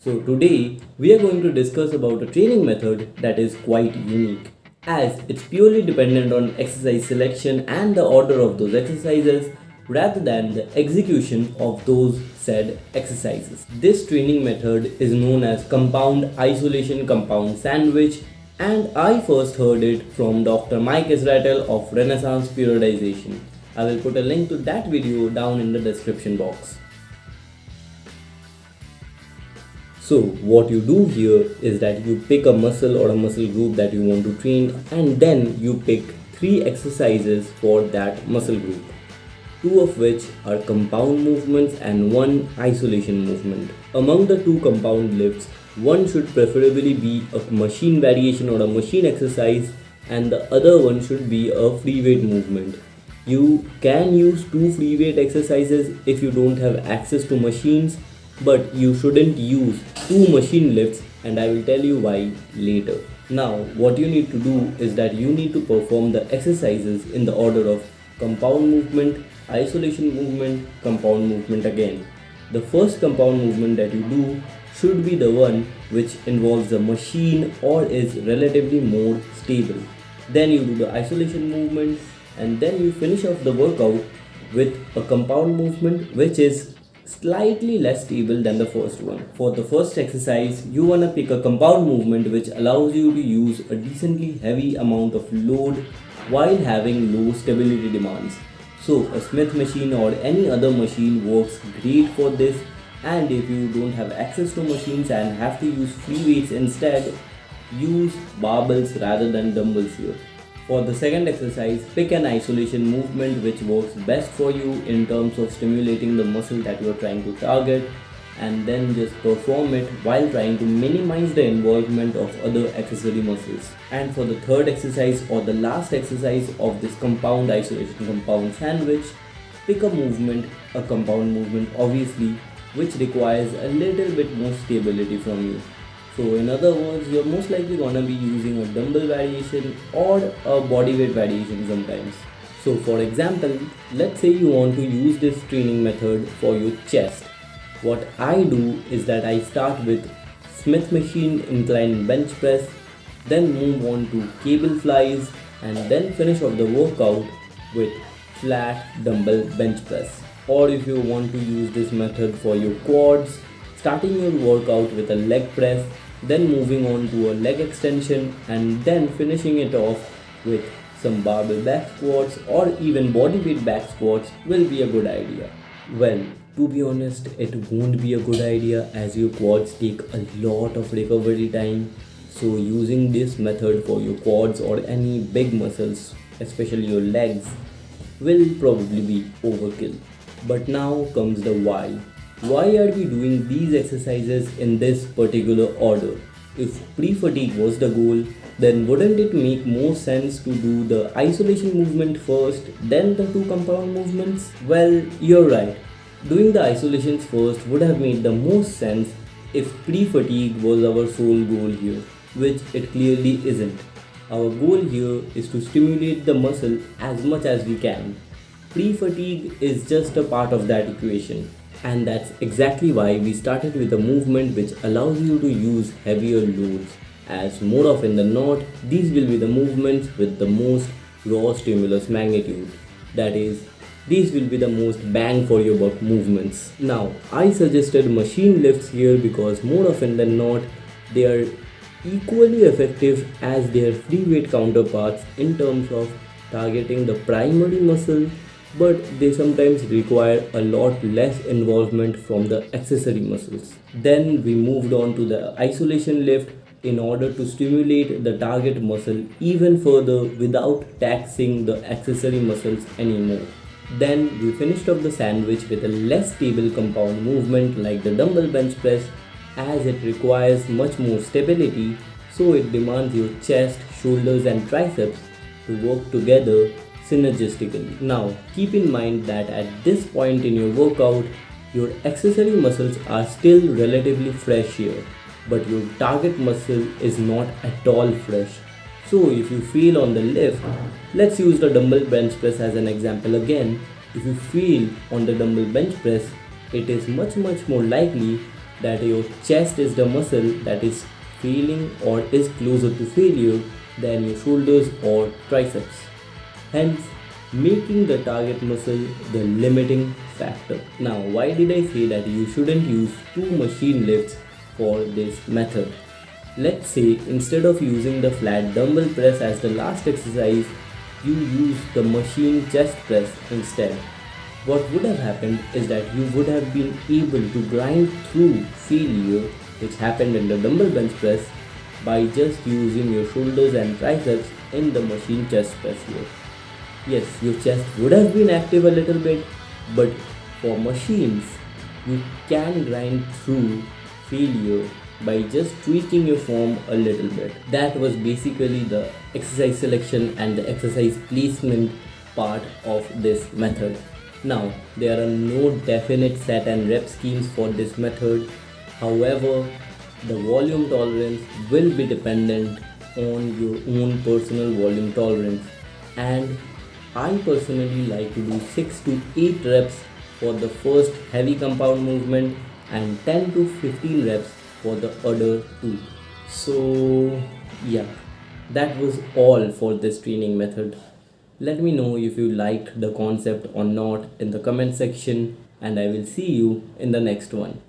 So today we are going to discuss about a training method that is quite unique as it's purely dependent on exercise selection and the order of those exercises rather than the execution of those said exercises. This training method is known as compound isolation compound sandwich, and I first heard it from Dr. Mike Israetel of Renaissance Periodization. I will put a link to that video down in the description box. So what you do here is that you pick a muscle or a muscle group that you want to train, and then you pick 3 exercises for that muscle group, 2 of which are compound movements and 1 isolation movement. Among the 2 compound lifts, one should preferably be a machine variation or a machine exercise, and the other one should be a free weight movement. You can use 2 free weight exercises if you don't have access to machines, but you shouldn't use 2 machine lifts, and I will tell you why later. Now what you need to do is that you need to perform the exercises in the order of compound movement, isolation movement, compound movement again. The first compound movement that you do should be the one which involves a machine or is relatively more stable. Then you do the isolation movement, and then you finish off the workout with a compound movement which is slightly less stable than the first one. For the first exercise, you wanna pick a compound movement which allows you to use a decently heavy amount of load while having low stability demands. So a Smith machine or any other machine works great for this, and if you don't have access to machines and have to use free weights instead, use barbells rather than dumbbells here. For the second exercise, pick an isolation movement which works best for you in terms of stimulating the muscle that you are trying to target, and then just perform it while trying to minimize the involvement of other accessory muscles. And for the third exercise or the last exercise of this compound isolation compound sandwich, pick a movement, a compound movement obviously, which requires a little bit more stability from you. So in other words, you're most likely gonna be using a dumbbell variation or a body weight variation sometimes. So for example, let's say you want to use this training method for your chest. What I do is that I start with Smith machine incline bench press, then move on to cable flies, and then finish off the workout with flat dumbbell bench press. Or if you want to use this method for your quads, starting your workout with a leg press, then moving on to a leg extension, and then finishing it off with some barbell back squats or even body weight back squats will be a good idea. Well, to be honest, it won't be a good idea as your quads take a lot of recovery time. So using this method for your quads or any big muscles, especially your legs, will probably be overkill. But now comes the why. Why are we doing these exercises in this particular order? If pre-fatigue was the goal, then wouldn't it make more sense to do the isolation movement first, then the 2 compound movements? Well, you're right. Doing the isolations first would have made the most sense if pre-fatigue was our sole goal here, which it clearly isn't. Our goal here is to stimulate the muscle as much as we can. Pre-fatigue is just a part of that equation. And that's exactly why we started with a movement which allows you to use heavier loads, as more often than not, these will be the movements with the most raw stimulus magnitude. That is, these will be the most bang for your buck movements. Now, I suggested machine lifts here because more often than not, they are equally effective as their free weight counterparts in terms of targeting the primary muscle, but they sometimes require a lot less involvement from the accessory muscles. Then we moved on to the isolation lift in order to stimulate the target muscle even further without taxing the accessory muscles anymore. Then we finished off the sandwich with a less stable compound movement like the dumbbell bench press, as it requires much more stability, so it demands your chest, shoulders and triceps to work together synergistically. Now, keep in mind that at this point in your workout, your accessory muscles are still relatively fresh here, but your target muscle is not at all fresh. So if you fail on the lift, let's use the dumbbell bench press as an example again. If you fail on the dumbbell bench press, it is much more likely that your chest is the muscle that is failing or is closer to failure than your shoulders or triceps, hence making the target muscle the limiting factor. Now, why did I say that you shouldn't use two machine lifts for this method? Let's say instead of using the flat dumbbell press as the last exercise, you use the machine chest press instead. What would have happened is that you would have been able to grind through failure which happened in the dumbbell bench press by just using your shoulders and triceps in the machine chest press here. Yes, your chest would have been active a little bit, but for machines, you can grind through failure by just tweaking your form a little bit. That was basically the exercise selection and the exercise placement part of this method. Now, there are no definite set and rep schemes for this method. However, the volume tolerance will be dependent on your own personal volume tolerance, and I personally like to do 6 to 8 reps for the first heavy compound movement and 10 to 15 reps for the other two. So, yeah, that was all for this training method. Let me know if you liked the concept or not in the comment section, and I will see you in the next one.